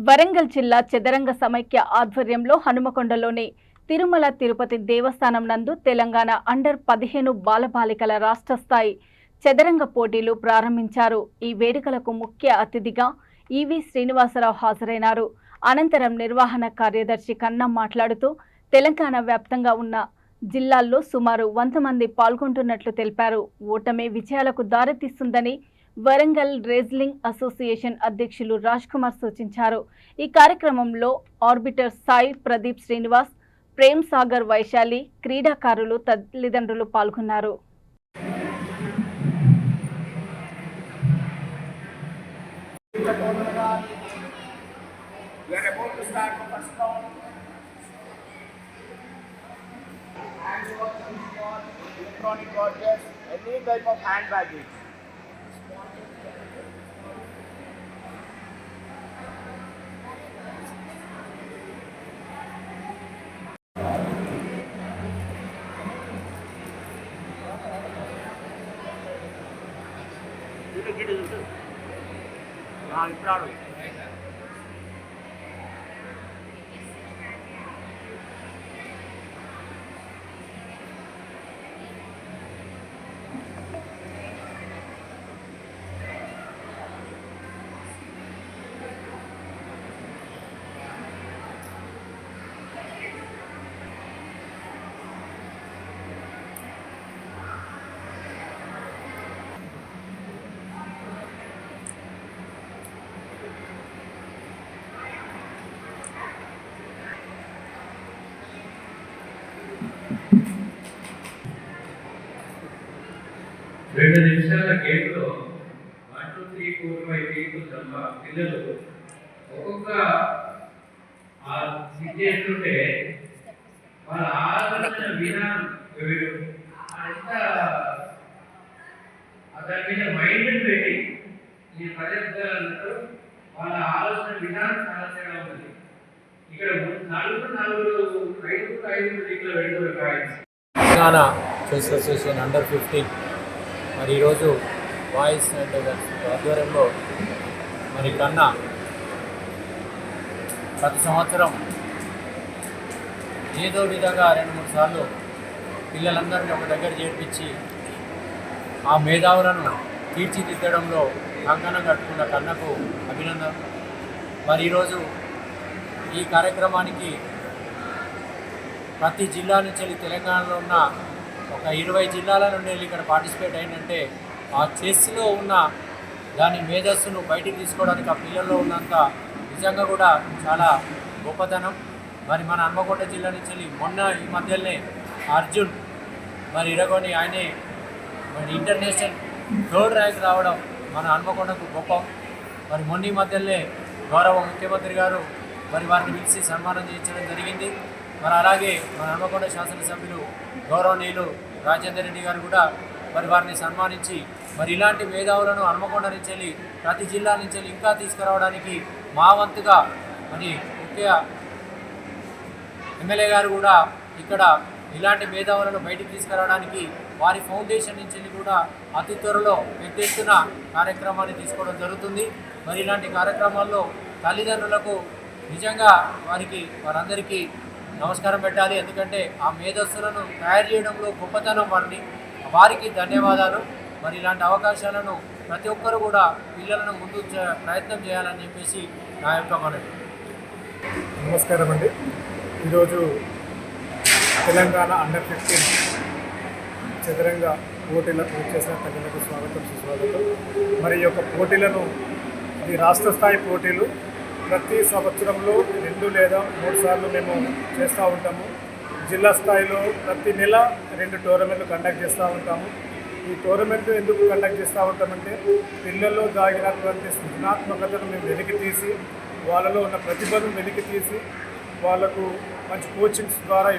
వరంగల్ జిల్లా చదరంగ సమైక్య ఆధ్వర్యంలో హనుమకొండలోని తిరుమల తిరుపతి దేవస్థానం నందు తెలంగాణ అండర్ 15 బాలబాలికల రాష్ట్ర స్థాయి చదరంగ పోటీలు ప్రారంభించారు. ఈ వేడుకలకు ముఖ్య అతిథిగా ఈవి శ్రీనివాసరావు హాజరైనారు. అనంతరం నిర్వహణ కార్యదర్శి కన్నా మాట్లాడుతూ తెలంగాణ వ్యాప్తంగా ఉన్న జిల్లాల్లో సుమారు 100 మంది పాల్గొంటున్నట్లు తెలిపారు. ఓటమే విజయాలకు దారితీస్తుందని వరంగల్ రెజ్లింగ్ అసోసియేషన్ అధ్యక్షులు రాజ్ కుమార్ సూచించారు. ఈ కార్యక్రమంలో ఆర్బిటర్ సాయి ప్రదీప్ శ్రీనివాస్, ప్రేమ్ సాగర్ వైశాలి, క్రీడాకారులు తల్లిదండ్రులు పాల్గొన్నారు. Electronic gadgets, any type of hand baggage. ఇప్పుడు రెండు నిమిషాల గేట్లో 1 2 3 4 5 పీపుల్ తప్ప పిల్లలు ఒక్కొక్క చేస్తుంటే వాళ్ళ ఆలోచన విధానం దాని మీద మైండ్ పెట్టి ఈ ప్రజలు వాళ్ళ ఆలోచన విధానం చాలా తేడా ఉంటుంది. ఇక్కడ నలుగురు 5 ఇట్లా 2 coins Telangana chess association under 15 మరి ఈరోజు వాయిస్ అండ్ ఆధ్వర్యంలో మరి కన్నా ప్రతి సంవత్సరం ఏదో విధంగా 2-3 సార్లు పిల్లలందరినీ ఒక దగ్గర చేర్పించి ఆ మేధావులను తీర్చిదిద్దడంలో కంకణం కట్టుకున్న కన్నకు అభినందన. మరి ఈరోజు ఈ కార్యక్రమానికి ప్రతి జిల్లా నుంచి తెలంగాణలో ఉన్న ఒక 20 జిల్లాల నుండి ఇక్కడ పార్టిసిపేట్ అయిందంటే ఆ చెస్లో ఉన్న దాని మేధస్సును బయటికి తీసుకోవడానికి ఆ పిల్లల్లో ఉన్నంత నిజంగా కూడా చాలా గొప్పతనం. మరి మన హన్మకొండ జిల్లా నుంచి మొన్న ఈ మధ్యలోనే అర్జున్ మరి ఇరగొని ఆయనే మరి ఇంటర్నేషనల్ 3rd ర్యాంక్ రావడం మన హన్మకొండకు గొప్ప. మరి మొన్న ఈ మధ్యలోనే గౌరవ ముఖ్యమంత్రి గారు మరి వారిని పిలిచి సన్మానం చేయించడం జరిగింది. మరి అలాగే మన హన్మకొండ శాసనసభ్యులు గౌరవనీయులు రాజేందర్ రెడ్డి గారు కూడా మరి వారిని సన్మానించి మరి ఇలాంటి మేధావులను హన్మకొండ నుంచి ప్రతి జిల్లా నుంచి ఇంకా తీసుకురావడానికి మా వంతుగా మరి ముఖ్య ఎమ్మెల్యే గారు కూడా ఇక్కడ ఇలాంటి మేధావులను బయటికి తీసుకురావడానికి వారి ఫౌండేషన్ నుంచి కూడా అతి త్వరలో పెద్ద ఎత్తున కార్యక్రమాన్ని తీసుకోవడం జరుగుతుంది. మరి ఇలాంటి కార్యక్రమాల్లో తల్లిదండ్రులకు నిజంగా వారందరికీ నమస్కారం పెట్టాలి. ఎందుకంటే ఆ మేధస్సులను తయారు చేయడంలో గొప్పతనం వారికి ధన్యవాదాలు. మరి ఇలాంటి అవకాశాలను ప్రతి ఒక్కరు కూడా పిల్లలను ముందు ప్రయత్నం చేయాలని చెప్పేసి నా యొక్క మనవి. నమస్కారం అండి. ఈరోజు తెలంగాణ అండర్ 15 చదరంగ పోటీలకు చేసిన తల్లిలకు స్వాగతం, సుస్వాగతం. మరి ఈ యొక్క పోటీలను ఇది రాష్ట్ర స్థాయి పోటీలు ప్రతి సంవత్సరంలో 2 లేదా 3 సార్లు మేము చేస్తూ ఉంటాము. జిల్లా స్థాయిలో ప్రతి నెల 2 టోర్నమెంట్లు కండక్ట్ చేస్తూ ఉంటాము. ఈ టోర్నమెంట్ ఎందుకు కండక్ట్ చేస్తూ ఉంటామంటే పిల్లల్లో దాగినటువంటి సృజనాత్మకతను మేము వెలికి తీసి వాళ్ళలో ఉన్న ప్రతిభను వెలికి తీసి వాళ్ళకు మంచి కోచింగ్స్ ద్వారా